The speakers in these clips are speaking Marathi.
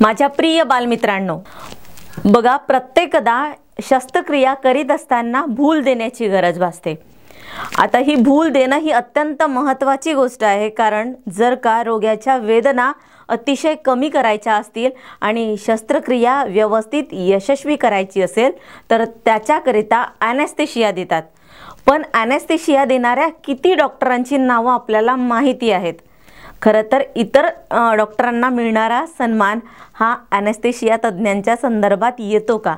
माझ्या प्रिय बालमित्रांनो, बघा, प्रत्येकदा शस्त्रक्रिया करीत असताना भूल देण्याची गरज भासते। आता ही भूल देणं ही अत्यंत महत्त्वाची गोष्ट आहे, कारण जर का रोग्याच्या वेदना अतिशय कमी करायच्या असतील आणि शस्त्रक्रिया व्यवस्थित यशस्वी करायची असेल तर त्याच्याकरिता ॲनेस्थेशिया देतात। पण ॲनेस्थेशिया देणाऱ्या किती डॉक्टरांची नावं आपल्याला माहिती आहेत? खरं तर इतर डॉक्टरांना मिळणारा सन्मान हा ॲनेस्थेशिया तज्ज्ञांच्या संदर्भात येतो का,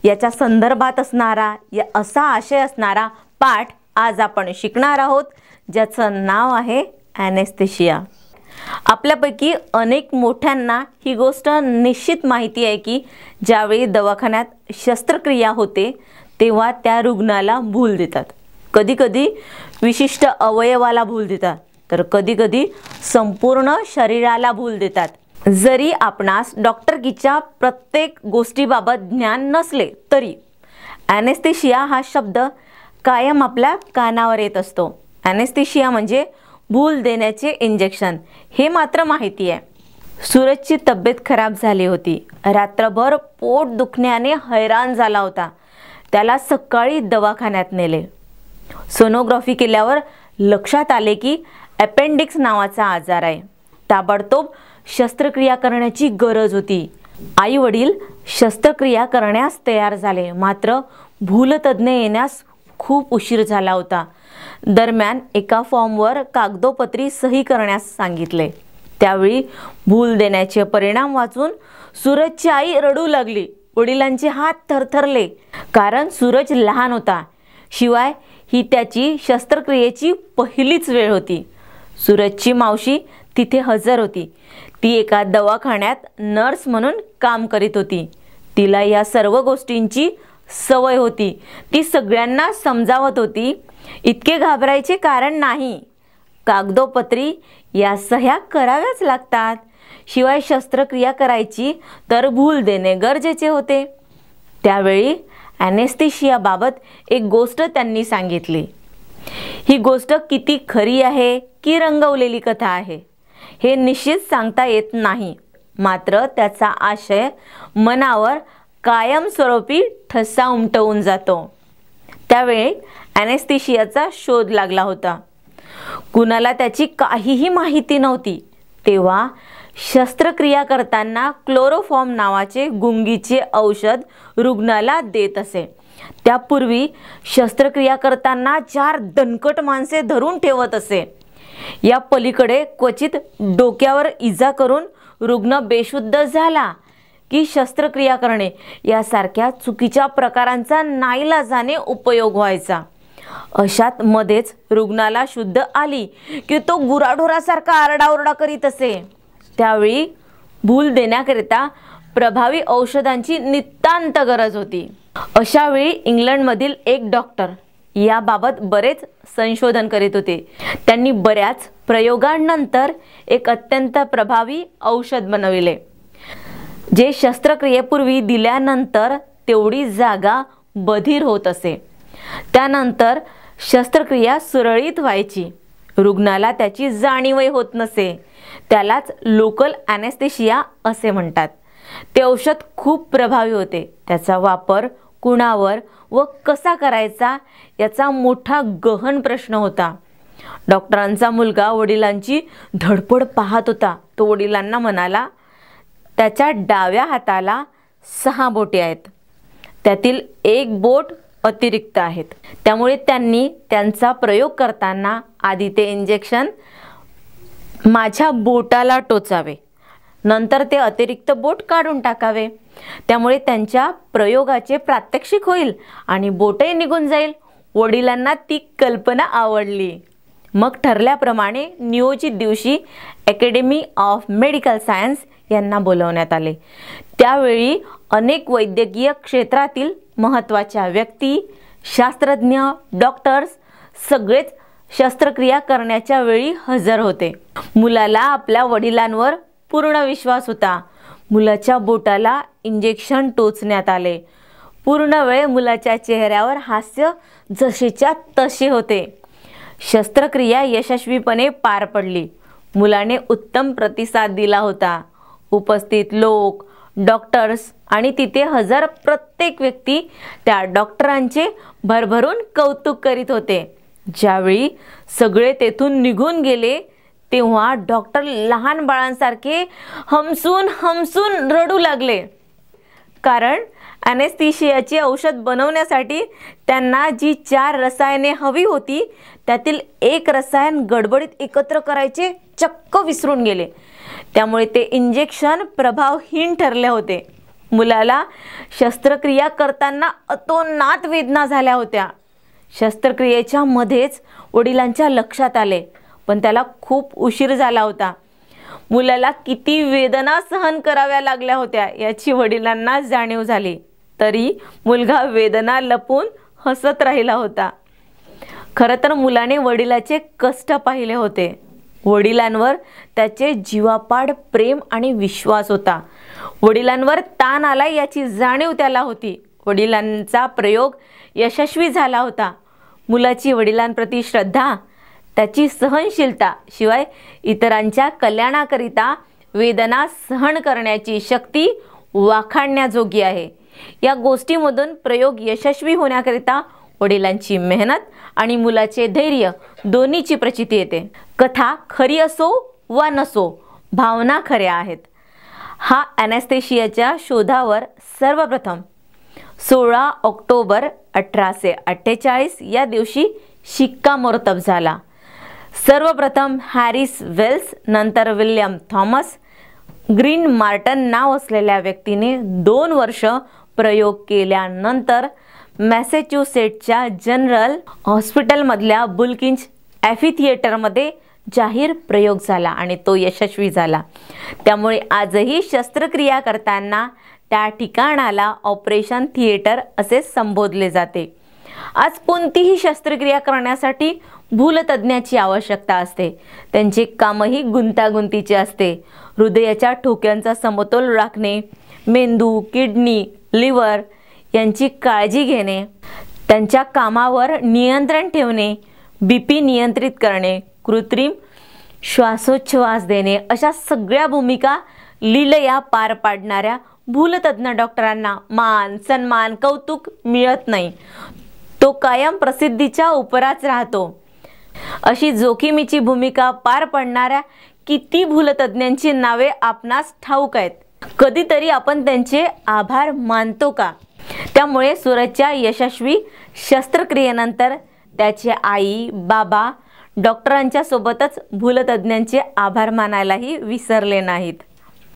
याच्या संदर्भात असणारा असा आशय असणारा पाठ आज आपण शिकणार आहोत, ज्याचं नाव आहे ॲनेस्थेशिया। आपल्यापैकी अनेक मोठ्यांना ही गोष्ट निश्चित माहिती आहे की ज्यावेळी दवाखान्यात शस्त्रक्रिया होते तेव्हा त्या रुग्णाला भूल देतात। कधीकधी विशिष्ट अवयवाला भूल देतात, तर कधीकधी संपूर्ण शरीराला भूल देतात। जरी आपणास डॉक्टरकीच्या प्रत्येक गोष्टीबाबत ज्ञान नसले तरी ॲनेस्थेशिया हा शब्द कायम आपल्या कानावर येत असतो। ॲनेस्थेशिया म्हणजे भूल देण्याचे इंजेक्शन, हे मात्र माहिती आहे। सूरजची तब्येत खराब झाली होती, रात्रभर पोट दुखण्याने हैराण झाला होता। त्याला सकाळी दवाखान्यात नेले। सोनोग्राफी केल्यावर लक्षात आले की अपेंडिक्स नावाचा आजार आहे। ताबडतोब शस्त्रक्रिया करण्याची गरज होती। आई वडील शस्त्रक्रिया करण्यास तयार झाले, मात्र भूलतज्ञ येण्यास खूप उशीर झाला होता। दरम्यान एका फॉर्मवर कागदोपत्री सही करण्यास सांगितले। त्यावेळी भूल देण्याचे परिणाम वाचून सूरजची आई रडू लागली। वडिलांचे हात थरथरले, कारण सूरज लहान होता, शिवाय ही त्याची शस्त्रक्रियेची पहिलीच वेळ होती। सूरजची मावशी तिथे हजर होती। ती एका दवाखान्यात नर्स म्हणून काम करीत होती। तिला या सर्व गोष्टींची सवय होती। ती सगळ्यांना समजावत होती, इतके घाबरायचे कारण नाही, कागदोपत्री या सह्या कराव्याच लागतात, शिवाय शस्त्रक्रिया करायची तर भूल देणे गरजेचे होते। त्यावेळी ॲनेस्थेशियाबाबत एक गोष्ट त्यांनी सांगितली। ही गोष्ट किती खरी आहे की रंगवलेली कथा आहे हे निश्चित सांगता येत नाही, मात्र त्याचा आशय मनावर कायमस्वरूपी ठसा उमटवून जातो। त्यावेळी ॲनेस्थेशियाचा शोध लागला होता। कुणाला त्याची काहीही माहिती नव्हती। तेव्हा शस्त्रक्रिया करताना क्लोरोफॉर्म नावाचे गुंगीचे औषध रुग्णाला देत असे। त्यापूर्वी शस्त्रक्रिया करताना 4 दणकट माणसे धरून ठेवत असे। या पलीकडे क्वचित डोक्यावर इजा करून रुग्ण बेशुद्ध झाला की शस्त्रक्रिया करणे यासारख्या चुकीच्या प्रकारांचा नाईलाजाने उपयोग व्हायचा। अशात मध्येच रुग्णाला शुद्ध आली की तो गुराढोरासारखा आरडाओरडा करीत असे। त्यावेळी भूल देण्याकरिता प्रभावी औषधांची नितांत गरज होती। अशा वेळी इंग्लंडमधील एक डॉक्टर याबाबत बरेच संशोधन करीत होते। त्यांनी बऱ्याच प्रयोगांनंतर एक अत्यंत प्रभावी औषध बनविले, जे शस्त्रक्रियेपूर्वी दिल्यानंतर तेवढी जागा बधीर होत असे। त्यानंतर शस्त्रक्रिया सुरळीत व्हायची। रुग्णाला त्याची जाणीवही होत नसे। त्यालाच लोकल ॲनेस्थेशिया असे म्हणतात। ते औषध खूप प्रभावी होते। त्याचा वापर कुणावर व कसा करायचा याचा मोठा गहन प्रश्न होता। डॉक्टरांचा मुलगा वडिलांची धडपड पाहत होता। तो वडिलांना म्हणाला, त्याच्या डाव्या हाताला 6 बोटे आहेत, त्यातील 1 बोट अतिरिक्त आहेत, त्यामुळे त्यांनी त्यांचा प्रयोग करताना आधी ते इंजेक्शन माझ्या बोटाला टोचावे, नंतर ते अतिरिक्त बोट काढून टाकावे, त्यामुळे त्यांच्या प्रयोगाचे प्रात्यक्षिक होईल आणि बोटही निघून जाईल। वडिलांना ती कल्पना आवडली। मग ठरल्याप्रमाणे नियोजित दिवशी अकॅडमी ऑफ मेडिकल सायन्स यांना बोलवण्यात आले। त्यावेळी अनेक वैद्यकीय क्षेत्रातील महत्त्वाच्या व्यक्ती, शास्त्रज्ञ, डॉक्टर्स सगळेच शस्त्रक्रिया करण्याच्या वेळी हजर होते। मुलाला आपल्या वडिलांवर पूर्ण विश्वास होता। मुलाच्या बोटाला इंजेक्शन टोचण्यात आले। पूर्ण वेळ मुलाच्या चेहऱ्यावर हास्य जसेच्या तसे होते। शस्त्रक्रिया यशस्वीपणे पार पडली। मुलाने उत्तम प्रतिसाद दिला होता। उपस्थित लोक, डॉक्टर्स आणि तिथे हजर प्रत्येक व्यक्ती त्या डॉक्टरांचे भरभरून कौतुक करीत होते. ज्यावेळी सगळे तेथून निघून गेले तेव्हा डॉक्टर लहान बाळांसारखे हमसून हमसून रडू लागले. कारण ॲनेस्थीशियाची औषध बनवण्यासाठी त्यांना जी 4 रसायने हवी होती त्यातील एक रसायन गडबडीत एकत्र करायचे चक्क विसरून गेले. त्यामुळे ते इंजेक्शन प्रभावहीन ठरले होते. मुलाला शस्त्रक्रिया करताना अतोनात वेदना झाल्या होत्या. शस्त्रक्रियेच्या मध्येच वडिलांच्या लक्षात आले, पण त्याला खूप उशीर झाला होता. मुलाला किती वेदना सहन कराव्या लागल्या होत्या याची वडिलांना जाणीव झाली. तरी मुलगा वेदना लपवून हसत राहिला होता. खरं तर मुलाने वडिलाचे कष्ट पाहिले होते. वडिलांवर त्याचे जीवापाड प्रेम आणि विश्वास होता. वडिलांवर ताण आला याची जाणीव त्याला होती. वडिलांचा प्रयोग यशस्वी झाला होता. मुलाची वडिलांप्रती श्रद्धा, त्याची सहनशीलता, शिवाय इतरांच्या कल्याणाकरिता वेदना सहन करण्याची शक्ती वाखाणण्याजोगी आहे. या गोष्टीमधून प्रयोग यशस्वी होण्याकरिता वडिलांची मेहनत आणि मुलाचे धैर्य दोन्हीची प्रचिती येते. कथा खरी असो वा नसो, भावना खऱ्या आहेत. हा ॲनेस्थेशियाच्या शोधावर सर्वप्रथम 16 ऑक्टोबर 1848 या दिवशी शिक्कामोर्तब झाला. सर्वप्रथम हॅरिस वेल्स, नंतर विल्यम थॉमस ग्रीन मार्टन नाव असलेल्या व्यक्तीने 2 वर्ष प्रयोग केल्यानंतर मॅसेच्युसेट्सच्या जनरल हॉस्पिटलमधल्या बुलकिंच ॲम्फीथिएटरमध्ये जाहीर प्रयोग झाला आणि तो यशस्वी झाला. त्यामुळे आजही शस्त्रक्रिया करताना त्या ठिकाणाला ऑपरेशन थिएटर असे संबोधले जाते. आज कोणतीही शस्त्रक्रिया करण्यासाठी भूलतज्ञाची आवश्यकता असते. त्यांचे कामही गुंतागुंतीचे असते. हृदयाच्या ठोक्यांचा समतोल राखणे, मेंदू, किडनी, लिव्हर यांची काळजी घेणे, त्यांच्या कामावर नियंत्रण ठेवणे, BP नियंत्रित करणे, कृत्रिम श्वासोच्छवास देणे अशा सगळ्या भूमिका लीलया पार पाडणाऱ्या भूलतज्ञ डॉक्टरांना मान, सन्मान, कौतुक मिळत नाही. तो कायम प्रसिद्धीच्या उपराच राहतो. अशी जोखमीची भूमिका पार पाडणाऱ्या किती भूलतज्ञांची नावे आपणास ठाऊक आहेत. कधीतरी आपण त्यांचे आभार मानतो का? त्यामुळे सूरजच्या यशस्वी शस्त्रक्रियेनंतर त्याचे आई, बाबा डॉक्टरांच्या सोबतच भूलतज्ञांचे आभार मानायलाही विसरले नाहीत.